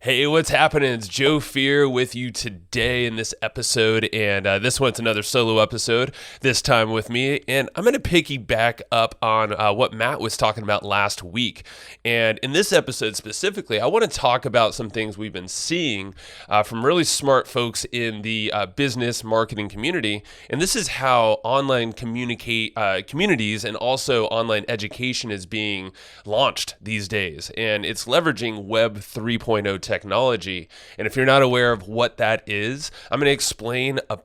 Hey, what's happening? It's Joe Fier with you today in this episode, and this one's another solo episode, this time with me, and I'm going to piggyback up on what Matt was talking about last week. And in this episode specifically, I want to talk about some things we've been seeing from really smart folks in the business marketing community, and this is how online communities and also online education is being launched these days, and it's leveraging Web 3.0 technology. And if you're not aware of what that is, I'm going to explain a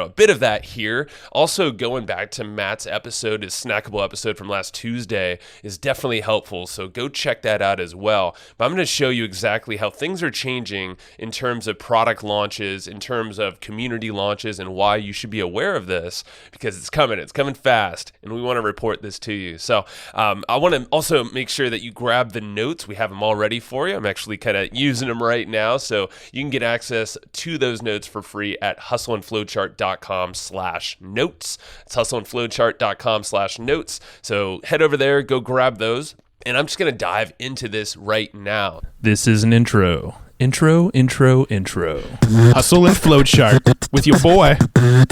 bit of that here. Also, going back to Matt's episode, his snackable episode from last Tuesday is definitely helpful. So go check that out as well. But I'm going to show you exactly how things are changing in terms of product launches, in terms of community launches, and why you should be aware of this because it's coming fast, and we want to report this to you. So I want to also make sure that you grab the notes. We have them all ready for you. I'm actually kind of using them right now, so you can get access to those notes for free at hustleandflowchart.com/notes. It's hustleandflowchart.com/notes. So head over there, go grab those, and I'm just going to dive into this right now. This is an intro. Intro. Hustle and Flowchart with your boy,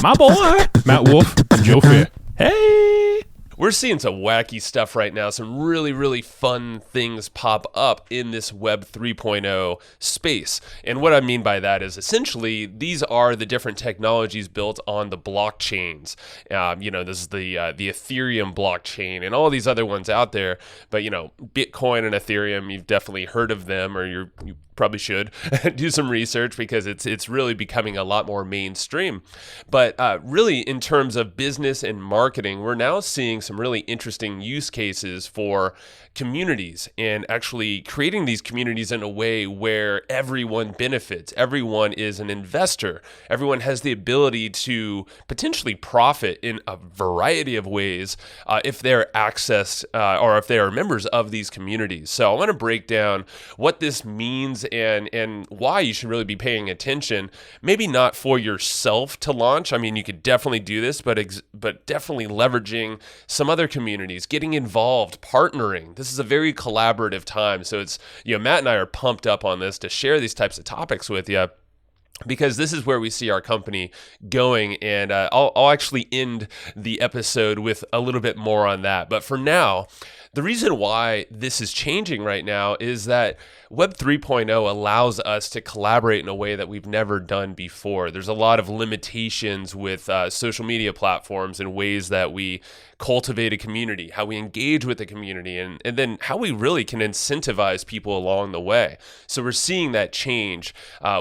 my boy, Matt Wolf and Joe Fier. Hey! We're seeing some wacky stuff right now, some really, really fun things pop up in this Web 3.0 space. And what I mean by that is essentially these are the different technologies built on the blockchains. This is the Ethereum blockchain and all these other ones out there. But, Bitcoin and Ethereum, you've definitely heard of them, or you probably should do some research because it's really becoming a lot more mainstream. But really, in terms of business and marketing, we're now seeing some really interesting use cases for communities and actually creating these communities in a way where everyone benefits. Everyone is an investor. Everyone has the ability to potentially profit in a variety of ways if they're or if they are members of these communities. So I want to break down what this means and why you should really be paying attention. Maybe not for yourself to launch. I mean, you could definitely do this, but definitely leveraging some other communities, getting involved, partnering. This is a very collaborative time. So it's, Matt and I are pumped up on this to share these types of topics with you, because this is where we see our company going. And I'll actually end the episode with a little bit more on that. But for now, the reason why this is changing right now is that Web 3.0 allows us to collaborate in a way that we've never done before. There's a lot of limitations with social media platforms and ways that we cultivate a community, how we engage with the community, and then how we really can incentivize people along the way. So we're seeing that change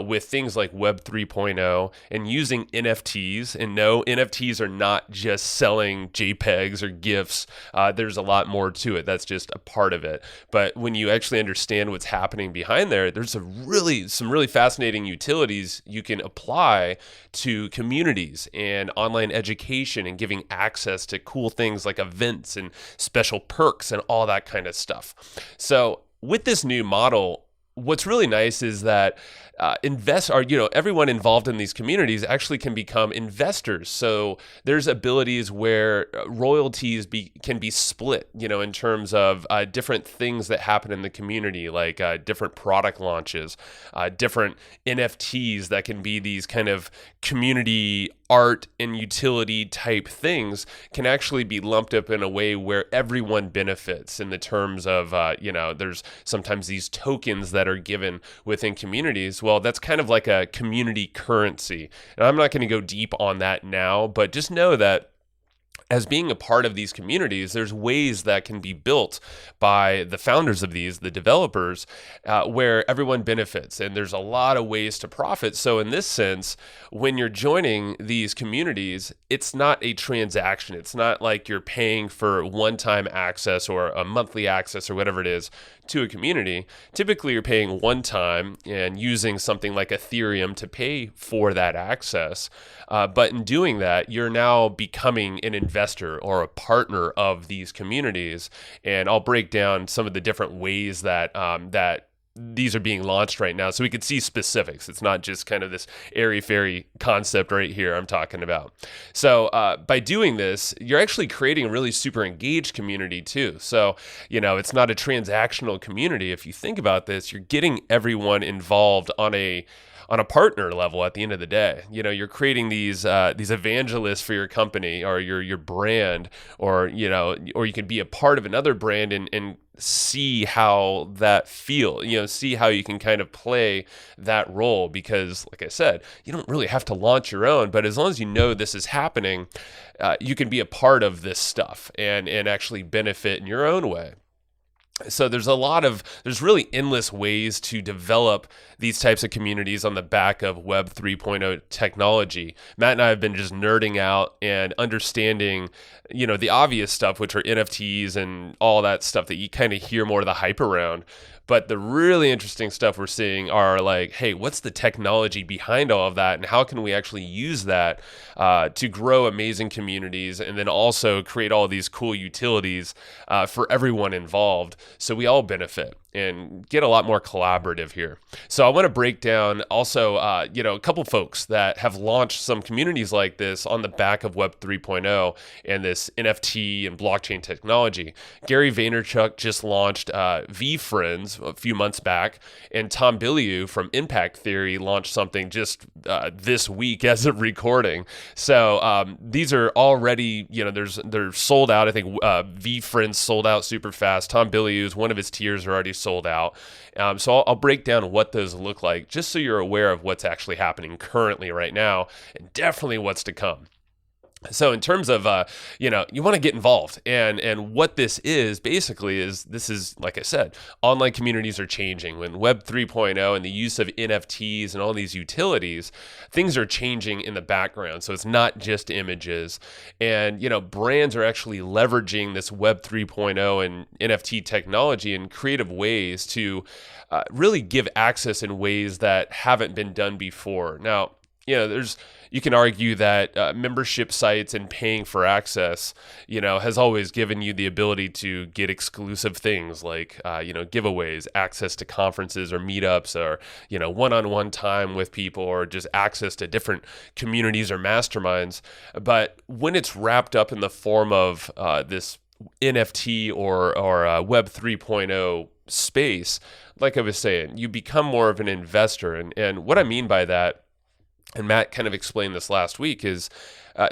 with things like Web 3.0 and using NFTs. And no, NFTs are not just selling JPEGs or GIFs. There's a lot more to it. That's just a part of it. But when you actually understand what's happening behind there, there's some really fascinating utilities you can apply to communities and online education and giving access to cool things like events and special perks and all that kind of stuff. So with this new model, what's really nice is that everyone involved in these communities actually can become investors. So there's abilities where royalties can be split, in terms of different things that happen in the community, like different product launches, different NFTs that can be these kind of community art and utility type things can actually be lumped up in a way where everyone benefits in the terms of, there's sometimes these tokens that are given within communities. Well, that's kind of like a community currency. And I'm not going to go deep on that now, but just know that as being a part of these communities, there's ways that can be built by the founders of these, the developers, where everyone benefits. And there's a lot of ways to profit. So in this sense, when you're joining these communities, it's not a transaction. It's not like you're paying for one-time access or a monthly access or whatever it is to a community. Typically, you're paying one time and using something like Ethereum to pay for that access. But in doing that, you're now becoming an investor or a partner of these communities. And I'll break down some of the different ways that these are being launched right now, so we could see specifics. It's not just kind of this airy-fairy concept right here I'm talking about. So by doing this, you're actually creating a really super engaged community too. So, it's not a transactional community. If you think about this, you're getting everyone involved on a partner level at the end of the day. You're creating these evangelists for your company or your brand, or you can be a part of another brand and see how that see how you can kind of play that role, because like I said, you don't really have to launch your own, but as long as you know this is happening, you can be a part of this stuff and actually benefit in your own way. So there's really endless ways to develop these types of communities on the back of Web 3.0 technology. Matt and I have been just nerding out and understanding, the obvious stuff, which are NFTs and all that stuff that you kind of hear more of the hype around. But the really interesting stuff we're seeing are like, hey, what's the technology behind all of that, and how can we actually use that to grow amazing communities, and then also create all these cool utilities for everyone involved, so we all benefit and get a lot more collaborative here. So I want to break down also, a couple folks that have launched some communities like this on the back of Web 3.0 and this NFT and blockchain technology. Gary Vaynerchuk just launched VFriends a few months back, and Tom Bilyeu from Impact Theory launched something just this week as of recording. So these are already, they're sold out. I think VFriends sold out super fast. Tom Bilyeu's, one of his tiers are already sold out. So I'll break down what those look like, just so you're aware of what's actually happening currently right now, and definitely what's to come. So in terms of, you want to get involved, and what this is basically is, like I said, online communities are changing. When Web 3.0 and the use of NFTs and all these utilities, things are changing in the background. So it's not just images, and, brands are actually leveraging this Web 3.0 and NFT technology in creative ways to really give access in ways that haven't been done before. Now, you can argue that membership sites and paying for access, has always given you the ability to get exclusive things like, giveaways, access to conferences or meetups, or, one-on-one time with people, or just access to different communities or masterminds. But when it's wrapped up in the form of this NFT or Web 3.0 space, like I was saying, you become more of an investor. And what I mean by that, and Matt kind of explained this last week, is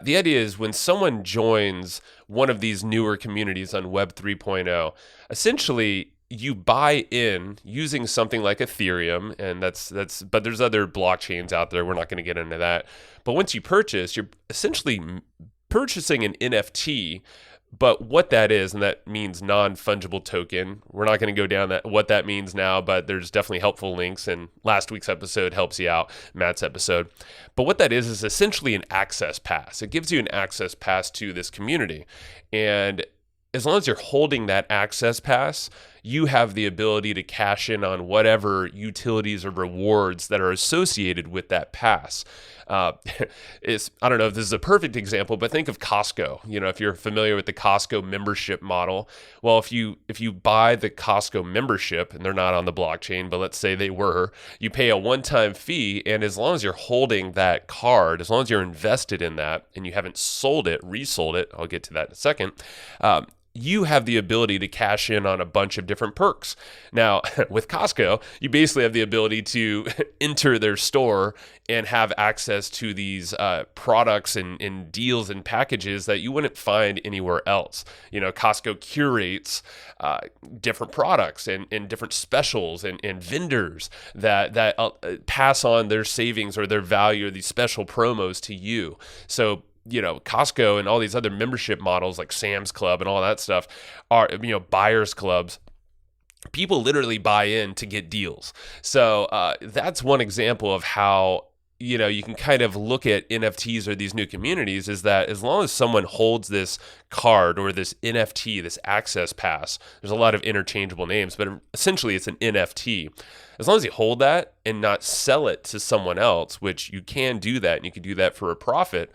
the idea is when someone joins one of these newer communities on Web 3.0, essentially you buy in using something like Ethereum, and but there's other blockchains out there. We're not going to get into that. But once you purchase, you're essentially purchasing an NFT. But what that is, and that means non-fungible token. We're not going to go down what that means now, but there's definitely helpful links, and last week's episode helps you out, Matt's episode. But what that is essentially an access pass. It gives you an access pass to this community. And as long as you're holding that access pass, you have the ability to cash in on whatever utilities or rewards that are associated with that pass. I don't know if this is a perfect example, but think of Costco. If you're familiar with the Costco membership model, well, if you buy the Costco membership, and they're not on the blockchain, but let's say they were, you pay a one-time fee, and as long as you're holding that card, as long as you're invested in that, and you haven't resold it, I'll get to that in a second, you have the ability to cash in on a bunch of different perks. Now, with Costco, you basically have the ability to enter their store and have access to these products and deals and packages that you wouldn't find anywhere else. Costco curates different products and different specials and vendors that pass on their savings or their value or these special promos to you. So Costco and all these other membership models like Sam's Club and all that stuff are, buyers clubs. People literally buy in to get deals. So that's one example of how, you can kind of look at NFTs or these new communities, is that as long as someone holds this card or this NFT, this access pass, there's a lot of interchangeable names, but essentially it's an NFT. as long as you hold that and not sell it to someone else, which you can do that, and you can do that for a profit,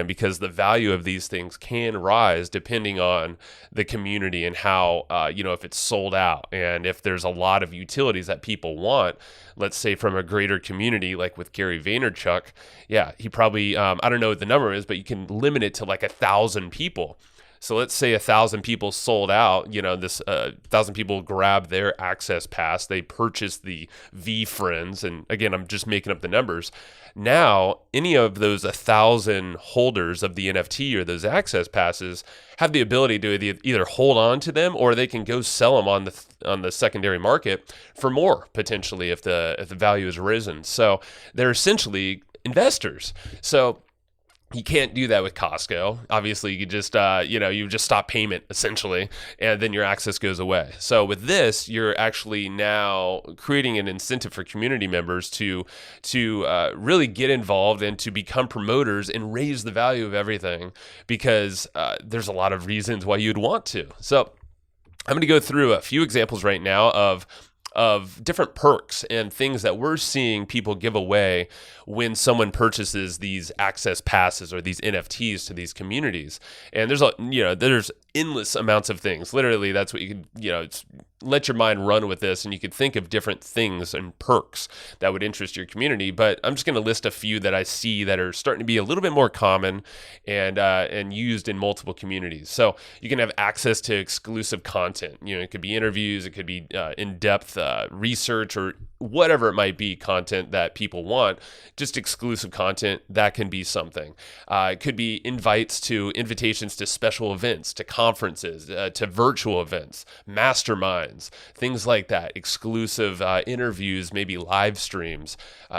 because the value of these things can rise depending on the community and how, if it's sold out and if there's a lot of utilities that people want, let's say from a greater community, like with Gary Vaynerchuk, he probably, I don't know what the number is, but you can limit it to like 1,000 people. So let's say 1,000 people sold out, this 1,000 people grab their access pass, they purchase the V-Friends, and again, I'm just making up the numbers. Now, any of those 1,000 holders of the NFT or those access passes have the ability to either hold on to them, or they can go sell them on the secondary market for more, potentially, if the value has risen. So they're essentially investors. So you can't do that with Costco. Obviously, you just, you just stop payment essentially, and then your access goes away. So with this, you're actually now creating an incentive for community members to really get involved and to become promoters and raise the value of everything, because there's a lot of reasons why you'd want to. So I'm going to go through a few examples right now of different perks and things that we're seeing people give away when someone purchases these access passes or these NFTs to these communities. And there's endless amounts of things. Literally, that's what you could, let your mind run with this, and you could think of different things and perks that would interest your community. But I'm just going to list a few that I see that are starting to be a little bit more common and used in multiple communities. So you can have access to exclusive content. It could be interviews, it could be in-depth research, or whatever it might be, content that people want, just exclusive content, that can be something. It could be invitations to special events, to conferences, to virtual events, masterminds, things like that, exclusive interviews, maybe live streams.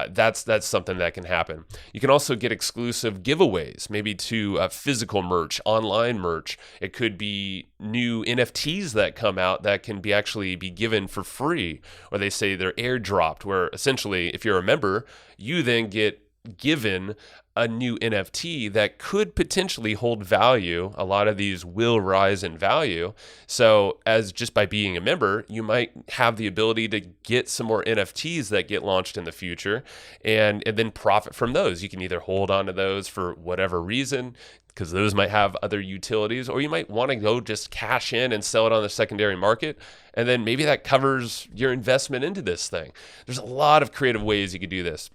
That's something that can happen. You can also get exclusive giveaways, maybe to physical merch, online merch. It could be new NFTs that come out that can actually be given for free, or they say they're airdropped, where essentially if you're a member, you then get given a new NFT that could potentially hold value. A lot of these will rise in value. So as just by being a member, you might have the ability to get some more NFTs that get launched in the future and then profit from those. You can either hold on to those for whatever reason, because those might have other utilities, or you might want to go just cash in and sell it on the secondary market. And then maybe that covers your investment into this thing. There's a lot of creative ways you could do this.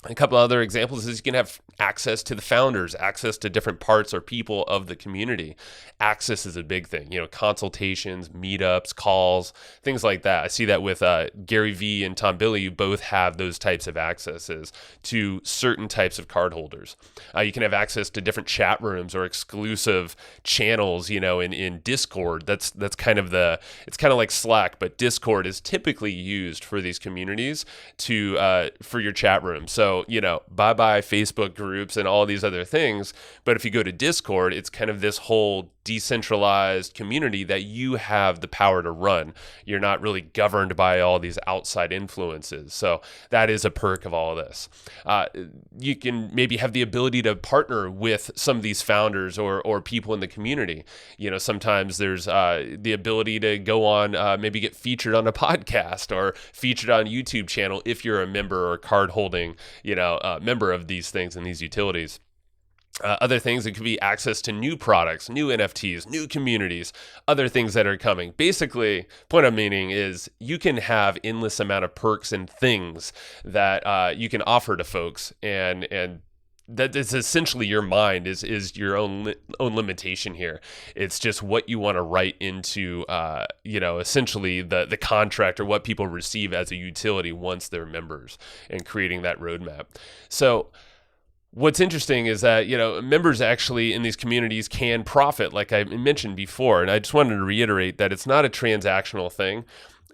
A couple other examples is you can have access to the founders, access to different parts or people of the community. Access is a big thing, consultations, meetups, calls, things like that. I see that with Gary Vee and Tom Billy. You both have those types of accesses to certain types of cardholders. You can have access to different chat rooms or exclusive channels, in Discord. That's kind of it's kind of like Slack, but Discord is typically used for these communities for your chat room. So, bye-bye Facebook groups and all these other things. But if you go to Discord, it's kind of this whole decentralized community that you have the power to run. You're not really governed by all these outside influences. So that is a perk of all of this. You can maybe have the ability to partner with some of these founders or people in the community. Sometimes there's the ability to go on, maybe get featured on a podcast or featured on YouTube channel if you're a member or card holding, member of these things and these utilities. Other things, it could be access to new products, new NFTs, new communities, other things that are coming. Basically, point I'm meaning is you can have endless amount of perks and things that you can offer to folks, and that is essentially your mind is your own limitation here. It's just what you want to write into, essentially the contract or what people receive as a utility once they're members, and creating that roadmap. So what's interesting is that, members actually in these communities can profit, like I mentioned before. And I just wanted to reiterate that it's not a transactional thing.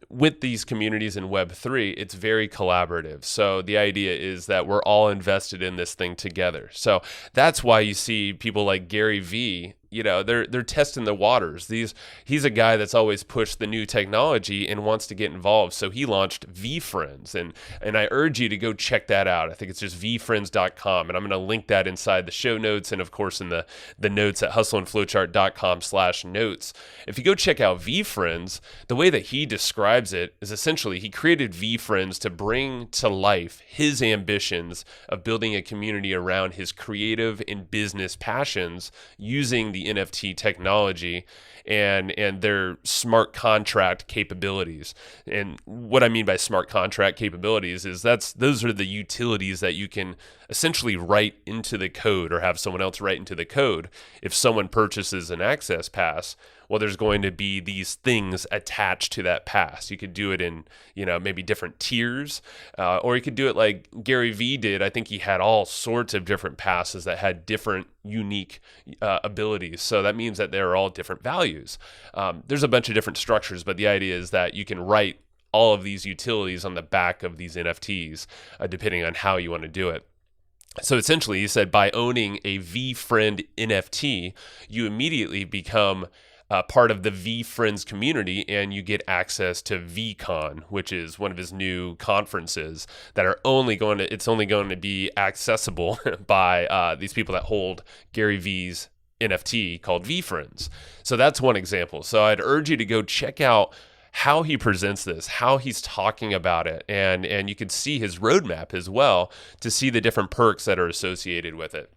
With these communities in Web3, it's very collaborative. So the idea is that we're all invested in this thing together. So that's why you see people like Gary Vee, they're testing the waters. He's a guy that's always pushed the new technology and wants to get involved. So he launched VFriends, and I urge you to go check that out. I think it's just vfriends.com, and I'm going to link that inside the show notes, and of course in the notes at hustleandflowchart.com/notes. If you go check out VFriends, the way that he describes it is essentially he created VFriends to bring to life his ambitions of building a community around his creative and business passions using the NFT technology and their smart contract capabilities. And what I mean by smart contract capabilities is those are the utilities that you can essentially write into the code or have someone else write into the code. If someone purchases an access pass, well, there's going to be these things attached to that pass. You could do it in, maybe different tiers, or you could do it like Gary Vee did. I think he had all sorts of different passes that had different unique abilities. So that means that they're all different values. There's a bunch of different structures, but the idea is that you can write all of these utilities on the back of these NFTs, depending on how you want to do it. So essentially, he said by owning a VFriend NFT, you immediately become part of the VFriends community, and you get access to VCon, which is one of his new conferences that are only going to be accessible by these people that hold Gary Vee's NFT called VFriends. So that's one example. So I'd urge you to go check out how he presents this, how he's talking about it, and you can see his roadmap as well to see the different perks that are associated with it.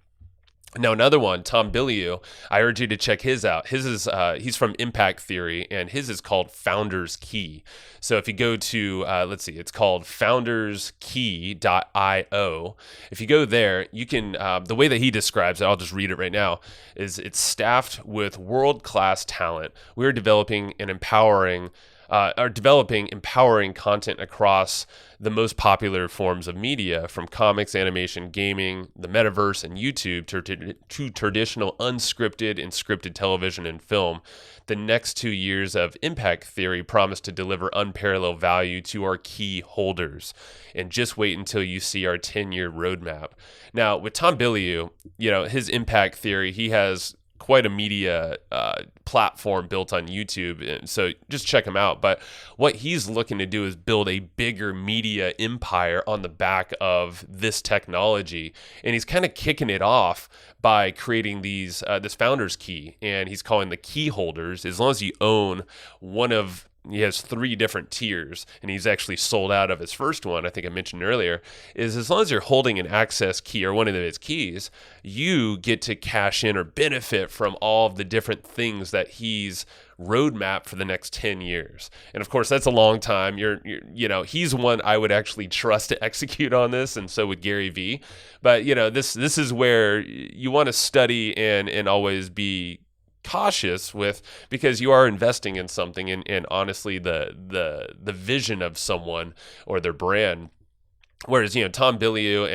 Now, another one, Tom Bilyeu, I urge you to check his out. His is he's from Impact Theory, and his is called Founders Key. So if you go to, it's called founderskey.io. If you go there, you can, the way that he describes it, I'll just read it right now, is it's staffed with world-class talent. We're developing empowering content across the most popular forms of media, from comics, animation, gaming, the metaverse, and YouTube to traditional unscripted and scripted television and film. The next 2 years of Impact Theory promise to deliver unparalleled value to our key holders. And just wait until you see our 10-year roadmap. Now, with Tom Bilyeu, his Impact Theory, he has quite a media platform built on YouTube, and so just check him out. But what he's looking to do is build a bigger media empire on the back of this technology, and he's kind of kicking it off by creating this founders key, and he's calling the key holders. As long as you own one of he has 3 different tiers, and he's actually sold out of his first one, I think I mentioned earlier, is as long as you're holding an access key or one of his keys, you get to cash in or benefit from all of the different things that he's roadmap for the next 10 years. And of course, that's a long time. He's one I would actually trust to execute on this, and so would Gary Vee. But, this is where you want to study and always be cautious with, because you are investing in something, and honestly the vision of someone or their brand. Whereas Tom Bilyeu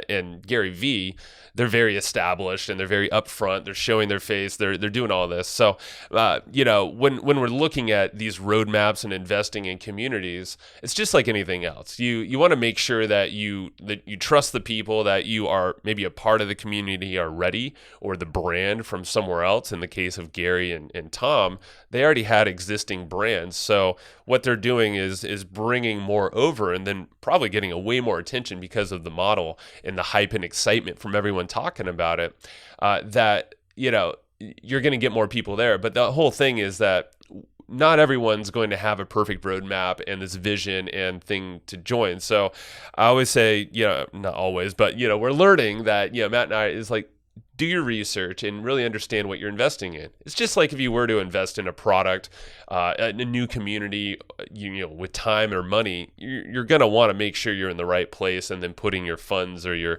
and Gary Vee, they're very established and they're very upfront. They're showing their face. They're doing all this. So when we're looking at these roadmaps and investing in communities, it's just like anything else. You want to make sure that you trust the people that you are maybe a part of the community already, or the brand from somewhere else. In the case of Gary and Tom, they already had existing brands. So what they're doing is bringing more over, and then probably getting a way more attention because of the model and the hype and excitement from everyone talking about it, that you're going to get more people there. But the whole thing is that not everyone's going to have a perfect roadmap and this vision and thing to join. So I always say, not always, but we're learning that Matt and I is like, do your research and really understand what you're investing in. It's just like if you were to invest in a product, a new community, with time or money, you're going to want to make sure you're in the right place, and then putting your funds or your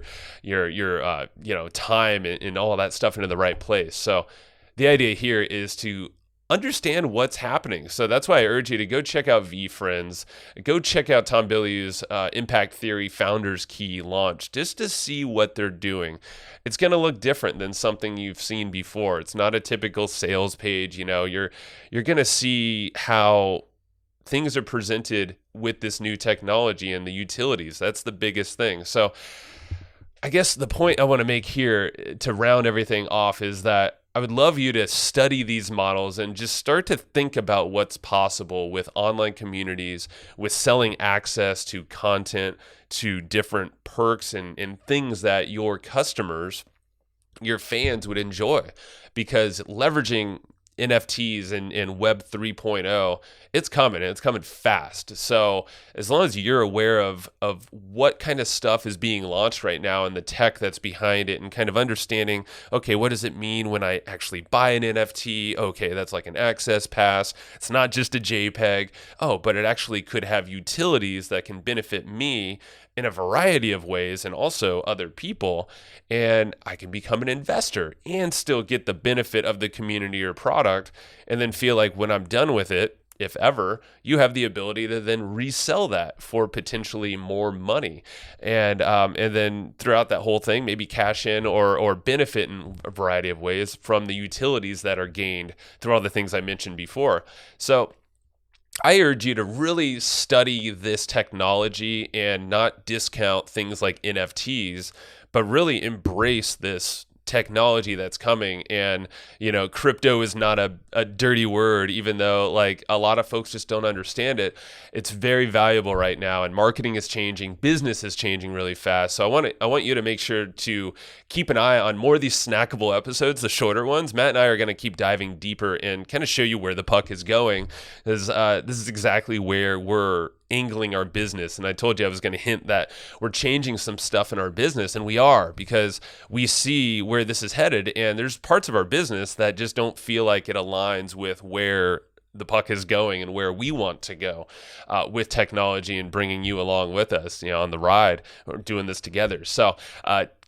time and all of that stuff into the right place. So the idea here is to understand what's happening. So that's why I urge you to go check out VFriends, go check out Tom Bilyeu's Impact Theory Founders Key launch, just to see what they're doing. It's going to look different than something you've seen before. It's not a typical sales page. You're going to see how things are presented with this new technology and the utilities. That's the biggest thing. So I guess the point I want to make here to round everything off is that I would love you to study these models and just start to think about what's possible with online communities, with selling access to content, to different perks and things that your customers, your fans would enjoy. Because leveraging NFTs and Web 3.0, it's coming, and it's coming fast. So as long as you're aware of what kind of stuff is being launched right now and the tech that's behind it, and kind of understanding, okay, what does it mean when I actually buy an NFT? Okay, that's like an access pass. It's not just a JPEG. Oh, but it actually could have utilities that can benefit me in a variety of ways, and also other people, and I can become an investor and still get the benefit of the community or product, and then feel like when I'm done with it, if ever, you have the ability to then resell that for potentially more money, and then throughout that whole thing, maybe cash in or benefit in a variety of ways from the utilities that are gained through all the things I mentioned before. So I urge you to really study this technology and not discount things like NFTs, but really embrace this technology that's coming. And crypto is not a dirty word, even though like a lot of folks just don't understand it. It's very valuable right now, and marketing is changing, business is changing really fast. So I want you to make sure to keep an eye on more of these snackable episodes, the shorter ones. Matt and I are going to keep diving deeper and kind of show you where the puck is going, because this is exactly where we're angling our business. And I told you I was going to hint that we're changing some stuff in our business, and we are, because we see where this is headed, and there's parts of our business that just don't feel like it aligns with where the puck is going and where we want to go with technology, and bringing you along with us, on the ride. We're doing this together. So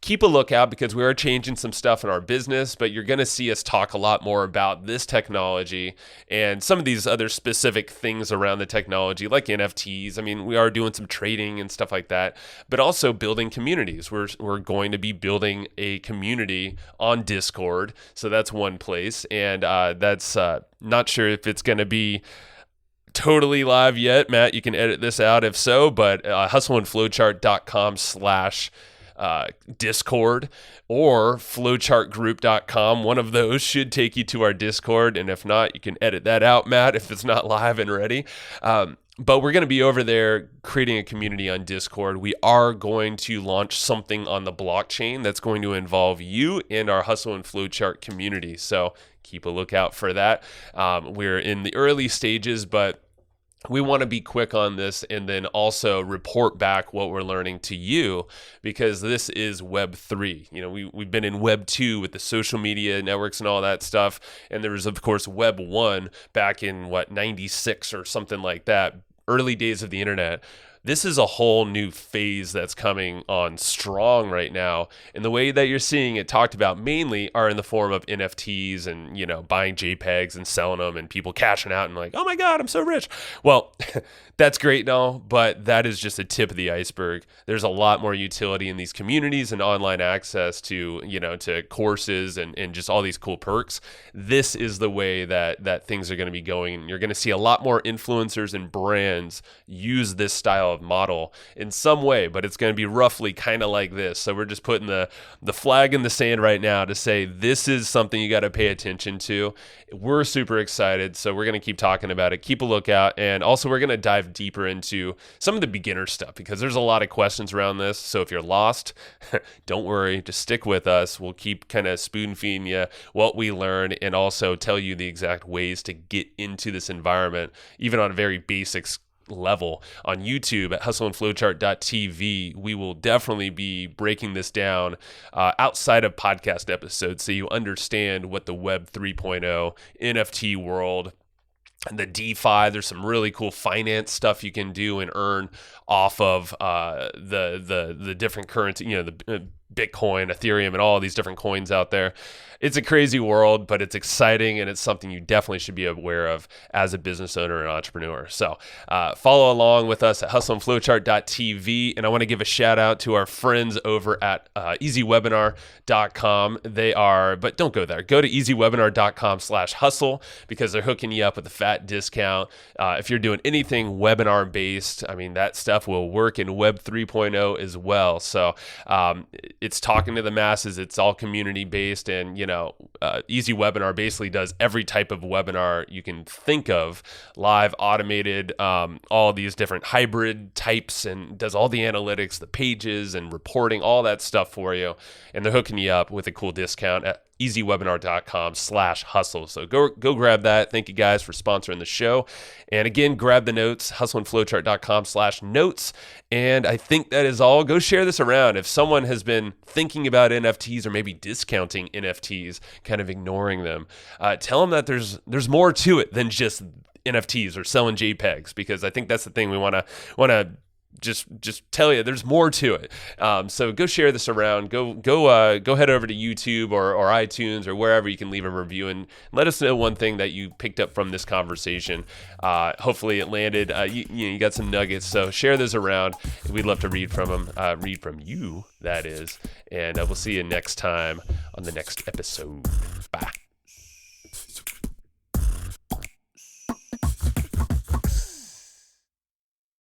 keep a lookout, because we are changing some stuff in our business, but you're going to see us talk a lot more about this technology and some of these other specific things around the technology, like NFTs. I mean, we are doing some trading and stuff like that, but also building communities. We're going to be building a community on Discord. So that's one place. And that's not sure if it's going to be totally live yet. Matt, you can edit this out if so, but hustleandflowchart.com/Discord or flowchartgroup.com. One of those should take you to our Discord. And if not, you can edit that out, Matt, if it's not live and ready. But we're going to be over there creating a community on Discord. We are going to launch something on the blockchain that's going to involve you and our Hustle and Flowchart community. So keep a lookout for that. We're in the early stages, but we want to be quick on this, and then also report back what we're learning to you, because this is Web 3. We've been in Web 2 with the social media networks and all that stuff. And there was, of course, Web 1 back in 96 or something like that, early days of the internet. This is a whole new phase that's coming on strong right now. And the way that you're seeing it talked about mainly are in the form of NFTs and, buying JPEGs and selling them, and people cashing out and like, oh my God, I'm so rich. Well, that's great and all, but that is just a tip of the iceberg. There's a lot more utility in these communities and online access to, to courses and just all these cool perks. This is the way that things are going to be going. And you're going to see a lot more influencers and brands use this style of model in some way, but it's going to be roughly kind of like this. So we're just putting the flag in the sand right now to say this is something you got to pay attention to. We're super excited, so we're going to keep talking about it. Keep a lookout, and also we're going to dive deeper into some of the beginner stuff, because there's a lot of questions around this. So if you're lost, don't worry, just stick with us. We'll keep kind of spoon feeding you what we learn, and also tell you the exact ways to get into this environment, even on a very basic level. On YouTube at hustleandflowchart.tv, we will definitely be breaking this down outside of podcast episodes, so you understand what the Web 3.0 NFT world and the DeFi. There's some really cool finance stuff you can do and earn off of the different currency, the Bitcoin, Ethereum, and all these different coins out there. It's a crazy world, but it's exciting, and it's something you definitely should be aware of as a business owner and entrepreneur. So follow along with us at hustleandflowchart.tv, and I want to give a shout out to our friends over at easywebinar.com. But don't go there. Go to easywebinar.com/hustle, because they're hooking you up with a fat discount. If you're doing anything webinar based, I mean, that stuff will work in Web 3.0 as well. So it's talking to the masses. It's all community based, and Easy Webinar basically does every type of webinar you can think of, live, automated, all these different hybrid types, and does all the analytics, the pages and reporting, all that stuff for you. And they're hooking you up with a cool discount at easywebinar.com/hustle. So go grab that. Thank you guys for sponsoring the show. And again, grab the notes, hustleandflowchart.com/notes. And I think that is all. Go share this around. If someone has been thinking about NFTs or maybe discounting NFTs, kind of ignoring them, tell them that there's more to it than just NFTs or selling JPEGs, because I think that's the thing we want to just tell you. There's more to it. So go share this around. Go head over to YouTube or iTunes or wherever you can leave a review and let us know one thing that you picked up from this conversation. Hopefully it landed. You got some nuggets. So share those around. We'd love to read from them. Read from you, that is. And we'll see you next time on the next episode. Bye.